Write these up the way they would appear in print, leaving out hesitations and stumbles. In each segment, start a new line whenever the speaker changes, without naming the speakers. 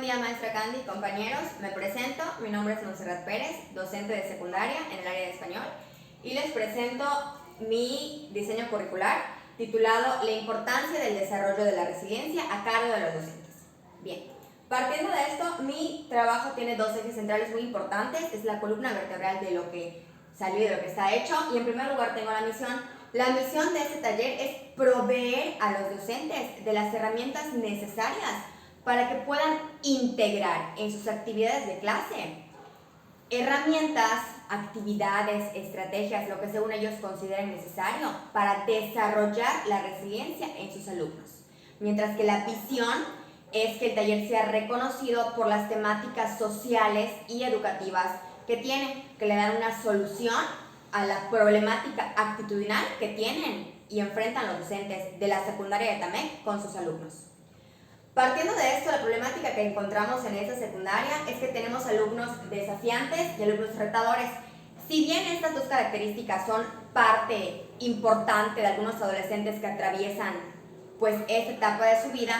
día, maestra Candy, compañeros. Me presento, mi nombre es Montserrat Pérez, docente de secundaria en el área de español, y les presento mi diseño curricular titulado La importancia del desarrollo de la resiliencia a cargo de los docentes. Bien, partiendo de esto, mi trabajo tiene dos ejes centrales muy importantes, es la columna vertebral de lo que salió y de lo que está hecho, y en primer lugar tengo la misión. La misión de este taller es proveer a los docentes de las herramientas necesarias para que puedan integrar en sus actividades de clase herramientas, actividades, estrategias, lo que según ellos consideren necesario para desarrollar la resiliencia en sus alumnos. Mientras que la visión es que el taller sea reconocido por las temáticas sociales y educativas que tiene, que le dan una solución a la problemática actitudinal que tienen y enfrentan los docentes de la secundaria de Tamec con sus alumnos. Partiendo de esto, la problemática que encontramos en esta secundaria es que tenemos alumnos desafiantes y alumnos retadores. Si bien estas dos características son parte importante de algunos adolescentes que atraviesan esta etapa de su vida,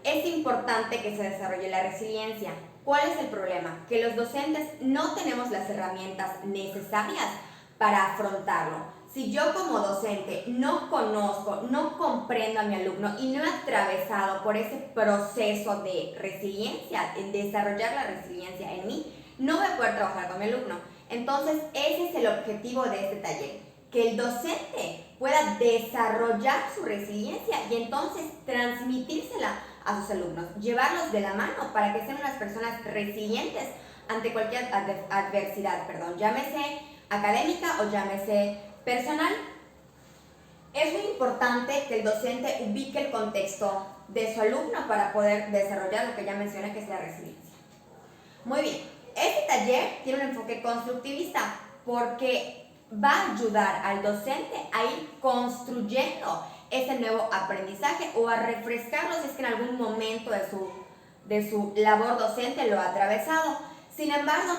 es importante que se desarrolle la resiliencia. ¿Cuál es el problema? Que los docentes no tenemos las herramientas necesarias para afrontarlo. Si yo como docente no conozco, no comprendo a mi alumno y no he atravesado por ese proceso de resiliencia, en desarrollar la resiliencia en mí, no voy a poder trabajar con mi alumno. Entonces, ese es el objetivo de este taller, que el docente pueda desarrollar su resiliencia y entonces transmitírsela a sus alumnos, llevarlos de la mano para que sean unas personas resilientes ante cualquier adversidad, llámese académica o llámese personal. Es muy importante que el docente ubique el contexto de su alumno para poder desarrollar lo que ya mencioné, que es la resiliencia. Muy bien, este taller tiene un enfoque constructivista porque va a ayudar al docente a ir construyendo ese nuevo aprendizaje o a refrescarlo si es que en algún momento de su labor docente lo ha atravesado. Sin embargo,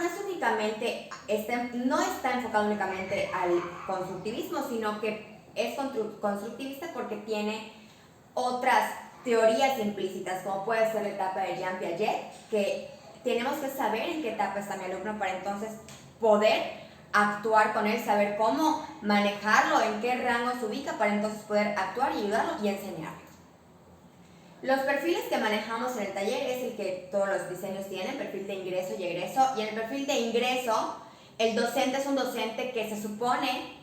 no está enfocado únicamente al constructivismo, sino que es constructivista porque tiene otras teorías implícitas, como puede ser la etapa de Jean Piaget, que tenemos que saber en qué etapa está mi alumno para entonces poder actuar con él, saber cómo manejarlo, en qué rango se ubica, para entonces poder actuar y ayudarlo y enseñarlo. Los perfiles que manejamos en el taller es el que todos los diseños tienen, perfil de ingreso y egreso. Y en el perfil de ingreso, el docente es un docente que se supone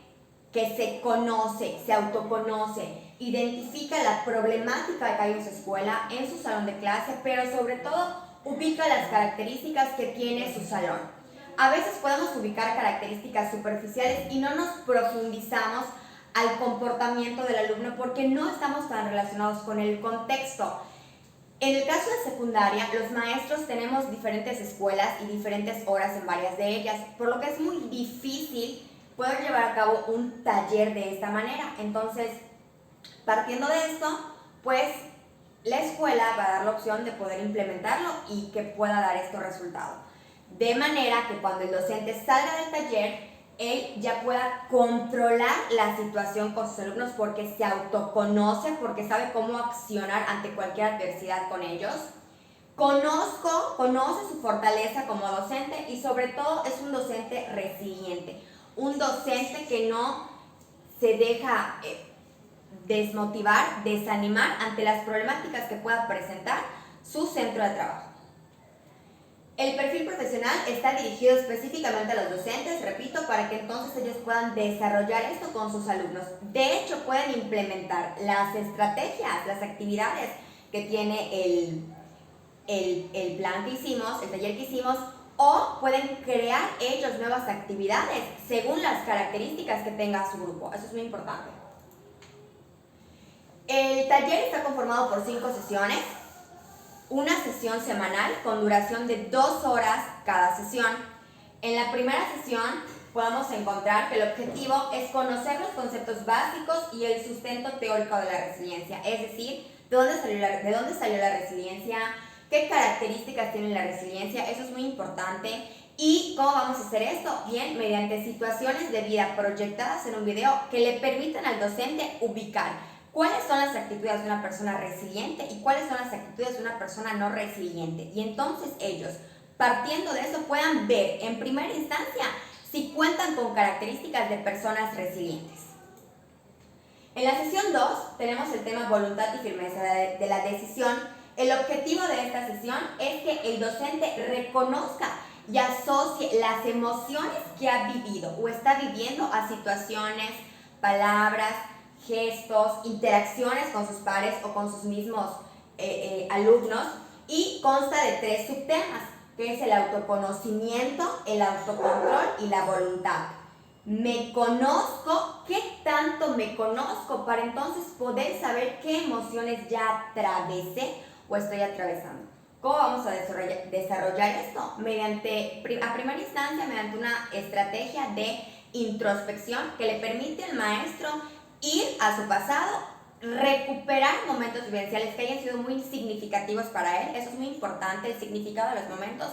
que se conoce, se autoconoce, identifica la problemática que hay en su escuela, en su salón de clase, pero sobre todo ubica las características que tiene su salón. A veces podemos ubicar características superficiales y no nos profundizamos al comportamiento del alumno porque no estamos tan relacionados con el contexto. En el caso de secundaria, los maestros tenemos diferentes escuelas y diferentes horas en varias de ellas, por lo que es muy difícil poder llevar a cabo un taller de esta manera. Entonces, partiendo de esto, la escuela va a dar la opción de poder implementarlo y que pueda dar estos resultados. De manera que cuando el docente salga del taller, él ya pueda controlar la situación con sus alumnos porque se autoconoce, porque sabe cómo accionar ante cualquier adversidad con ellos. Conoce su fortaleza como docente y sobre todo es un docente resiliente. Un docente que no se deja desmotivar, desanimar ante las problemáticas que pueda presentar su centro de trabajo. El perfil profesional está dirigido específicamente a los docentes, repito, para que entonces ellos puedan desarrollar esto con sus alumnos. De hecho, pueden implementar las estrategias, las actividades que tiene el plan que hicimos, el taller que hicimos, o pueden crear ellos nuevas actividades según las características que tenga su grupo. Eso es muy importante. El taller está conformado por 5 sesiones. Una sesión semanal con duración de 2 horas cada sesión. En la primera sesión podemos encontrar que el objetivo es conocer los conceptos básicos y el sustento teórico de la resiliencia, es decir, de dónde salió la resiliencia, qué características tiene la resiliencia, eso es muy importante. ¿Y cómo vamos a hacer esto? Bien, mediante situaciones de vida proyectadas en un video que le permitan al docente ubicar cuáles son las actitudes de una persona resiliente y cuáles son las actitudes de una persona no resiliente. Y entonces ellos, partiendo de eso, puedan ver en primera instancia si cuentan con características de personas resilientes. En la sesión 2 tenemos el tema voluntad y firmeza de la decisión. El objetivo de esta sesión es que el docente reconozca y asocie las emociones que ha vivido o está viviendo a situaciones, palabras, gestos, interacciones con sus pares o con sus mismos alumnos, y consta de 3 subtemas, que es el autoconocimiento, el autocontrol y la voluntad. Me conozco, ¿qué tanto me conozco? Para entonces poder saber qué emociones ya atravesé o estoy atravesando. ¿Cómo vamos a desarrollar esto? A primera instancia, mediante una estrategia de introspección que le permite al maestro ir a su pasado, recuperar momentos vivenciales que hayan sido muy significativos para él. Eso es muy importante, el significado de los momentos.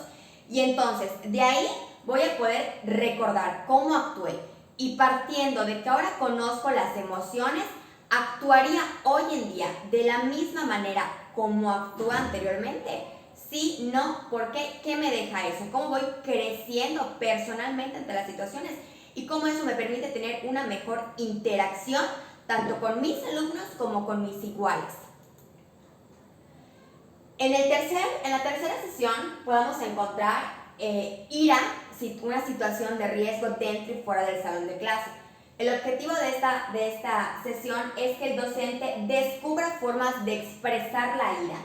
Y entonces, de ahí voy a poder recordar cómo actué. Y partiendo de que ahora conozco las emociones, actuaría hoy en día de la misma manera como actué anteriormente. Sí, no, ¿por qué? ¿Qué me deja eso? ¿Cómo voy creciendo personalmente ante las situaciones? Y cómo eso me permite tener una mejor interacción tanto con mis alumnos como con mis iguales. En la tercera sesión podemos encontrar una situación de riesgo dentro y fuera del salón de clase. El objetivo de esta sesión es que el docente descubra formas de expresar la ira,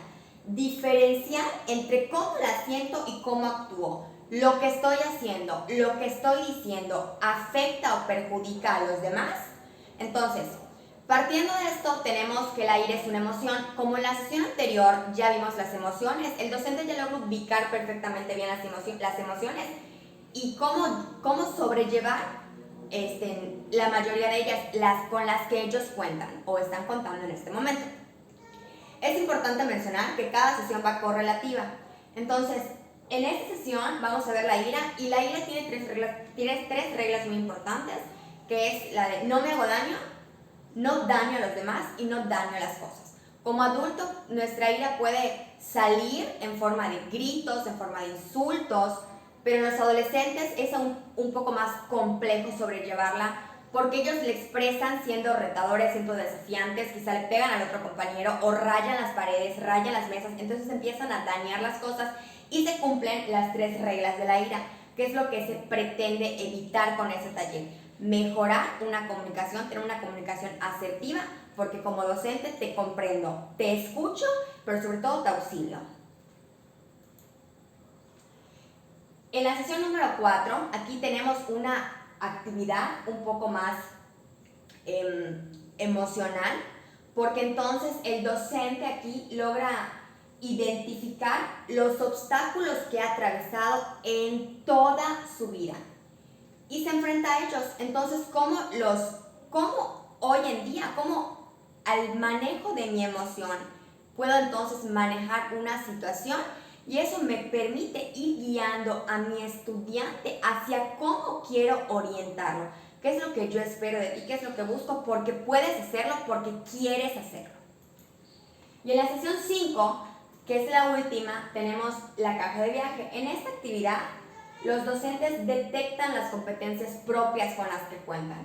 diferenciar entre cómo la siento y cómo actúo. Lo que estoy haciendo, lo que estoy diciendo, ¿afecta o perjudica a los demás? Entonces, partiendo de esto, tenemos que la ira es una emoción. Como en la sesión anterior ya vimos las emociones, el docente ya logra ubicar perfectamente bien las emociones y cómo sobrellevar la mayoría de ellas, con las que ellos cuentan o están contando en este momento. Es importante mencionar que cada sesión va correlativa. Entonces, en esta sesión vamos a ver la ira, y la ira tiene tres reglas muy importantes, que es la de no me hago daño, no daño a los demás y no daño a las cosas. Como adulto, nuestra ira puede salir en forma de gritos, en forma de insultos, pero en los adolescentes es un poco más complejo sobrellevarla, porque ellos le expresan siendo retadores, siendo desafiantes, quizá le pegan al otro compañero o rayan las paredes, rayan las mesas, entonces empiezan a dañar las cosas y se cumplen las 3 reglas de la ira, que es lo que se pretende evitar con ese taller. Mejorar una comunicación, tener una comunicación asertiva, porque como docente te comprendo, te escucho, pero sobre todo te auxilio. En la sesión número 4, aquí tenemos una actividad un poco más emocional, porque entonces el docente aquí logra identificar los obstáculos que ha atravesado en toda su vida y se enfrenta a ellos. Entonces, ¿cómo hoy en día, cómo al manejo de mi emoción puedo entonces manejar una situación? Y eso me permite ir guiando a mi estudiante hacia cómo quiero orientarlo. ¿Qué es lo que yo espero de ti? ¿Qué es lo que busco? Porque puedes hacerlo, porque quieres hacerlo. Y en la sesión 5, que es la última, tenemos la caja de viaje. En esta actividad, los docentes detectan las competencias propias con las que cuentan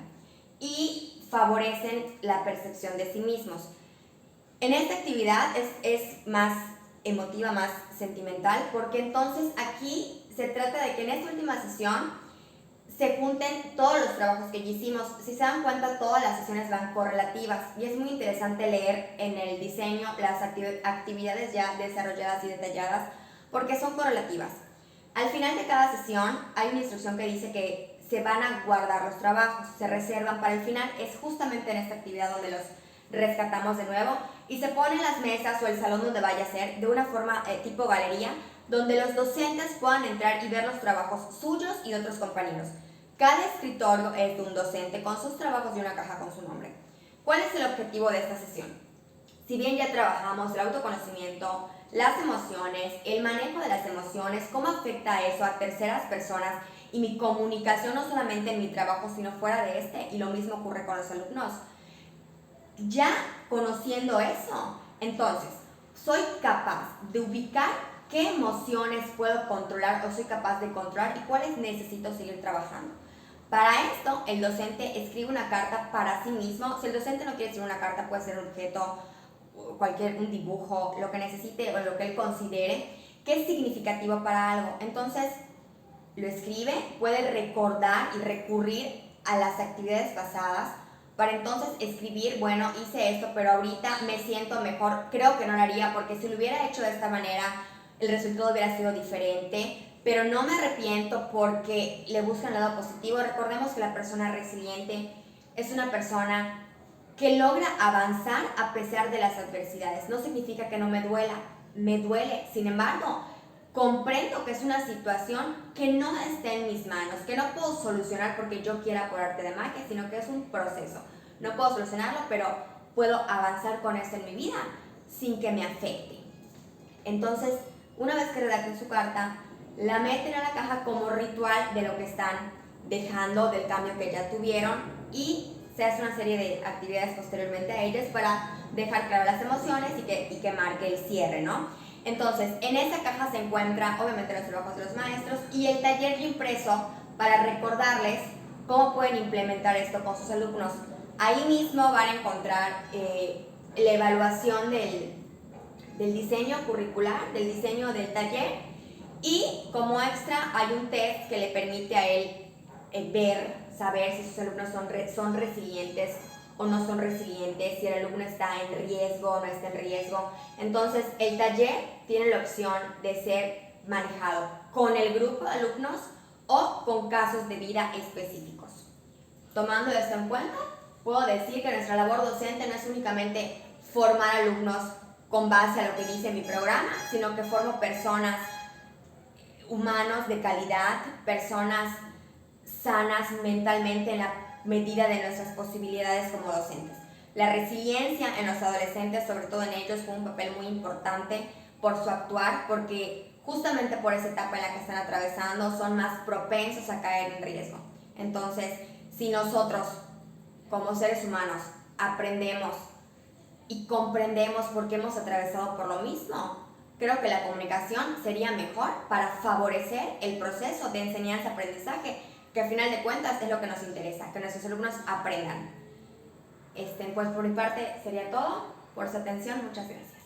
y favorecen la percepción de sí mismos. En esta actividad es más emotiva, más sentimental, porque entonces aquí se trata de que en esta última sesión se junten todos los trabajos que ya hicimos. Si se dan cuenta, todas las sesiones van correlativas y es muy interesante leer en el diseño las actividades ya desarrolladas y detalladas, porque son correlativas. Al final de cada sesión hay una instrucción que dice que se van a guardar los trabajos, se reservan para el final. Es justamente en esta actividad donde los rescatamos de nuevo y se ponen las mesas o el salón donde vaya a ser de una forma tipo galería, donde los docentes puedan entrar y ver los trabajos suyos y de otros compañeros. Cada escritorio es de un docente con sus trabajos y una caja con su nombre. ¿Cuál es el objetivo de esta sesión? Si bien ya trabajamos el autoconocimiento, las emociones, el manejo de las emociones, cómo afecta eso a terceras personas y mi comunicación no solamente en mi trabajo sino fuera de este, y lo mismo ocurre con los alumnos. ya conociendo eso, entonces, soy capaz de ubicar qué emociones puedo controlar o soy capaz de controlar y cuáles necesito seguir trabajando. Para esto, el docente escribe una carta para sí mismo. Si el docente no quiere escribir una carta, puede ser un objeto, un dibujo, lo que necesite o lo que él considere que es significativo para algo. Entonces, lo escribe, puede recordar y recurrir a las actividades pasadas para entonces escribir, bueno, hice esto, pero ahorita me siento mejor, creo que no lo haría porque si lo hubiera hecho de esta manera, el resultado hubiera sido diferente, pero no me arrepiento porque le busca el lado positivo. Recordemos que la persona resiliente es una persona que logra avanzar a pesar de las adversidades. No significa que no me duela, me duele, sin embargo, comprendo que es una situación que no está en mis manos, que no puedo solucionar porque yo quiera por arte de magia, sino que es un proceso. No puedo solucionarlo, pero puedo avanzar con esto en mi vida sin que me afecte. Entonces, una vez que redacten su carta, la meten a la caja como ritual de lo que están dejando, del cambio que ya tuvieron, y se hace una serie de actividades posteriormente a ellas para dejar claras las emociones y que marque el cierre, ¿no? Entonces, en esa caja se encuentra obviamente los trabajos de los maestros y el taller impreso para recordarles cómo pueden implementar esto con sus alumnos. Ahí mismo van a encontrar la evaluación del diseño curricular, del diseño del taller, y como extra hay un test que le permite a él saber si sus alumnos son resilientes o no son resilientes, si el alumno está en riesgo o no está en riesgo. Entonces, el taller tiene la opción de ser manejado con el grupo de alumnos o con casos de vida específicos. Tomando esto en cuenta, puedo decir que nuestra labor docente no es únicamente formar alumnos con base a lo que dice mi programa, sino que formo personas, humanos de calidad, personas sanas mentalmente en la medida de nuestras posibilidades como docentes. La resiliencia en los adolescentes, sobre todo en ellos, juega un papel muy importante por su actuar, porque justamente por esa etapa en la que están atravesando son más propensos a caer en riesgo. Entonces, si nosotros, como seres humanos, aprendemos y comprendemos por qué hemos atravesado por lo mismo, creo que la comunicación sería mejor para favorecer el proceso de enseñanza-aprendizaje, que al final de cuentas es lo que nos interesa, que nuestros alumnos aprendan. Pues por mi parte sería todo. Por su atención, muchas gracias.